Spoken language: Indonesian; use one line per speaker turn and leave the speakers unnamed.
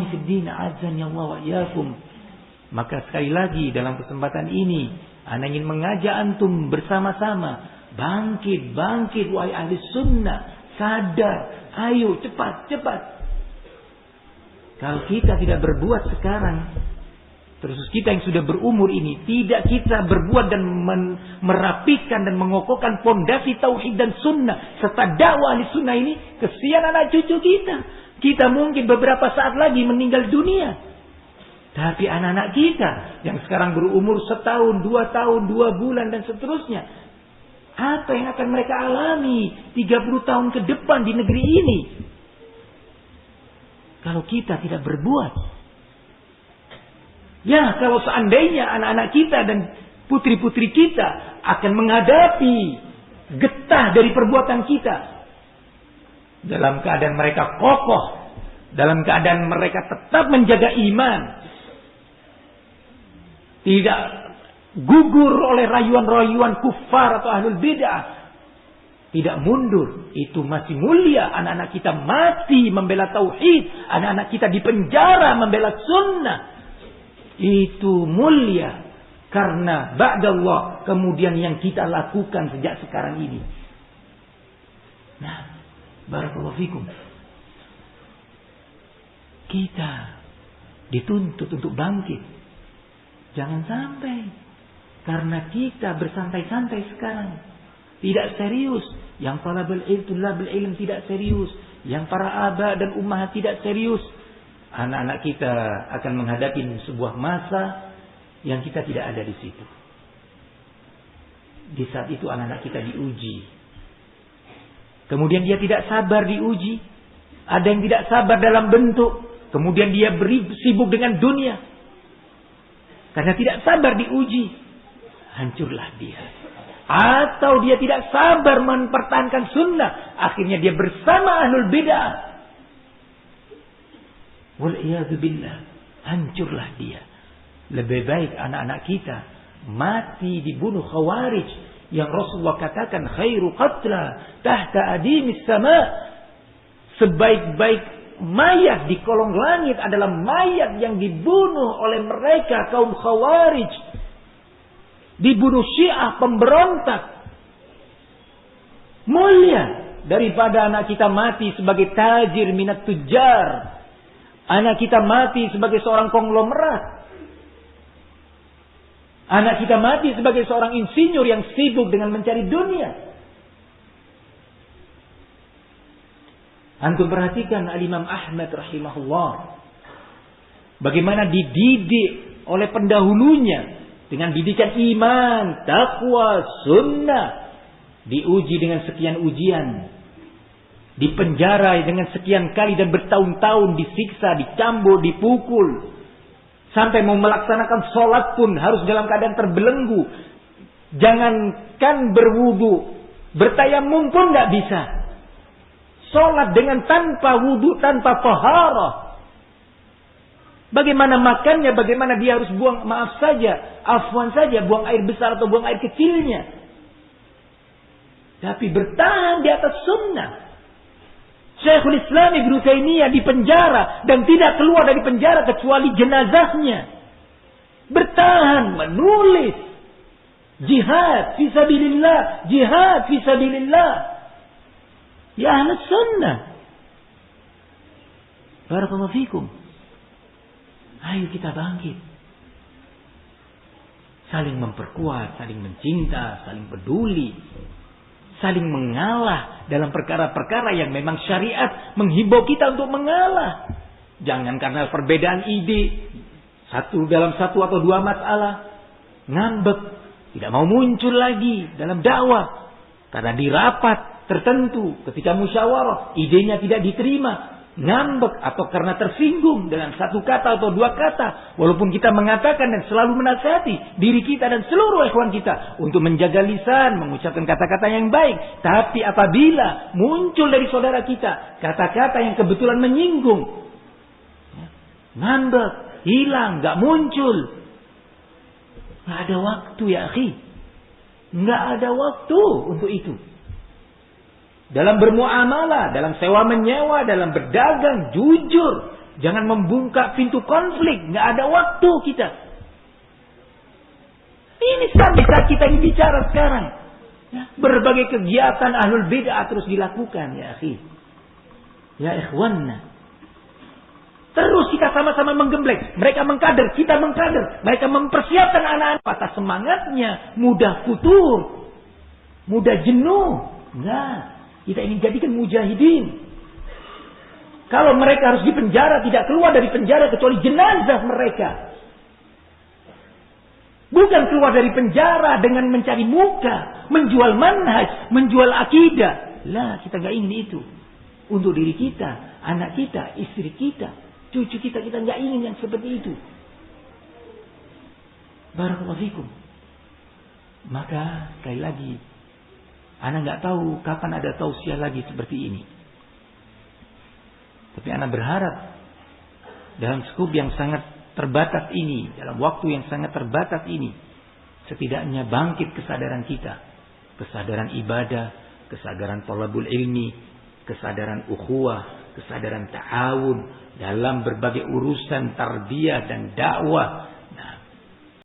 Ikhwani fid din, azan ya Allah wa iyyakum. Maka sekali lagi dalam kesempatan ini, ana ingin mengajak antum bersama-sama bangkit, wahai ahli sunnah, sadar, ayo cepat. Kalau kita tidak berbuat sekarang, terus kita yang sudah berumur ini, tidak kita berbuat dan merapikan dan mengokohkan fondasi tauhid dan sunnah serta dakwah ahli sunnah ini, kesian anak cucu kita. Kita mungkin beberapa saat lagi meninggal dunia. Tapi anak-anak kita yang sekarang berumur 1 tahun, 2 tahun, 2 bulan dan seterusnya, apa yang akan mereka alami 30 tahun ke depan di negeri ini? Kalau kita tidak berbuat. Ya, kalau seandainya anak-anak kita dan putri-putri kita akan menghadapi getah dari perbuatan kita, dalam keadaan mereka kokoh, dalam keadaan mereka tetap menjaga iman, tidak gugur oleh rayuan-rayuan kufar atau ahlul bid'ah, tidak mundur, itu masih mulia. Anak-anak kita mati membela tauhid, anak-anak kita di penjara membela sunnah, itu mulia. Karena ba'dallah, kemudian yang kita lakukan sejak sekarang ini. Nah, barakallahu fikum. Kita dituntut untuk bangkit. Jangan sampai karena kita bersantai-santai sekarang, tidak serius. Yang talabul ilm tidak serius. Yang para aba dan ummahat tidak serius. Anak-anak kita akan menghadapi sebuah masa yang kita tidak ada di situ. Di saat itu anak-anak kita diuji. Kemudian dia tidak sabar diuji. Ada yang tidak sabar dalam bentuk. Kemudian dia sibuk dengan dunia. Karena tidak sabar diuji. Hancurlah dia. Atau dia tidak sabar mempertahankan sunnah. Akhirnya dia bersama ahlul bid'ah. Wal'iyadzubillah. Hancurlah dia. Lebih baik anak-anak kita mati dibunuh khawarij. Yang Rasulullah katakan khairu qatla tahta adimis sama. Sebaik-baik mayat di kolong langit adalah mayat yang dibunuh oleh mereka kaum khawarij. Dibunuh Syiah pemberontak. Mulia daripada anak kita mati sebagai tajir minat tujar. Anak kita mati sebagai seorang konglomerat. Anak kita mati sebagai seorang insinyur yang sibuk dengan mencari dunia. Antum perhatikan Al-Imam Ahmad rahimahullah. Bagaimana dididik oleh pendahulunya. Dengan didikan iman, takwa, sunnah. Diuji dengan sekian ujian. Dipenjara dengan sekian kali dan bertahun-tahun disiksa, dicambuk, dipukul. Sampai mau melaksanakan sholat pun harus dalam keadaan terbelenggu. Jangankan berwudu, bertayamum pun tidak bisa. Sholat dengan tanpa wudu, tanpa taharah. Bagaimana makannya, bagaimana dia harus buang, maaf saja, afwan saja, buang air besar atau buang air kecilnya. Tapi bertahan di atas sunnah. Syekhul Islam Ibnu Taimiyah di penjara dan tidak keluar dari penjara kecuali jenazahnya. Bertahan menulis jihad fisabilillah, jihad fisabilillah. Ya ahli sunnah. Barakallahu fikum. Ayo kita bangkit. Saling memperkuat, saling mencinta, saling peduli. Saling mengalah dalam perkara-perkara yang memang syariat menghimbau kita untuk mengalah. Jangan karena perbedaan ide. Dalam satu atau dua masalah. Ngambek. Tidak mau muncul lagi dalam dakwah. Karena di rapat tertentu ketika musyawarah. Idenya tidak diterima. Ngambek atau karena tersinggung dengan satu kata atau dua kata. Walaupun kita mengatakan dan selalu menasihati diri kita dan seluruh ikhwan kita untuk menjaga lisan, mengucapkan kata-kata yang baik. Tapi apabila muncul dari saudara kita kata-kata yang kebetulan menyinggung, ngambek, hilang, gak muncul. Gak ada waktu ya akhi. Gak ada waktu untuk itu. Dalam bermuamalah, dalam sewa menyewa, dalam berdagang, jujur. Jangan membungkak pintu konflik. Nggak ada waktu kita. Ini saat kita ini bicara sekarang. Ya, berbagai kegiatan ahlul bid'ah terus dilakukan, ya akhi. Ya ikhwanna. Terus kita sama-sama menggembleng. Mereka mengkader, kita mengkader. Mereka mempersiapkan anak-anak. Patah semangatnya, mudah futur, mudah jenuh. Enggak. Kita ini jadikan mujahidin. Kalau mereka harus dipenjara, tidak keluar dari penjara kecuali jenazah mereka. Bukan keluar dari penjara dengan mencari muka, menjual manhaj, menjual akidah. Lah, kita nggak ingin itu. Untuk diri kita, anak kita, istri kita, cucu kita nggak ingin yang seperti itu. Barakallahu fikum. Maka sekali lagi, ana nggak tahu kapan ada tausiah lagi seperti ini. Tapi ana berharap dalam skup yang sangat terbatas ini, dalam waktu yang sangat terbatas ini, setidaknya bangkit kesadaran kita, kesadaran ibadah, kesadaran thalabul ilmi, kesadaran ukhuwah, kesadaran ta'awun dalam berbagai urusan tarbiyah dan dakwah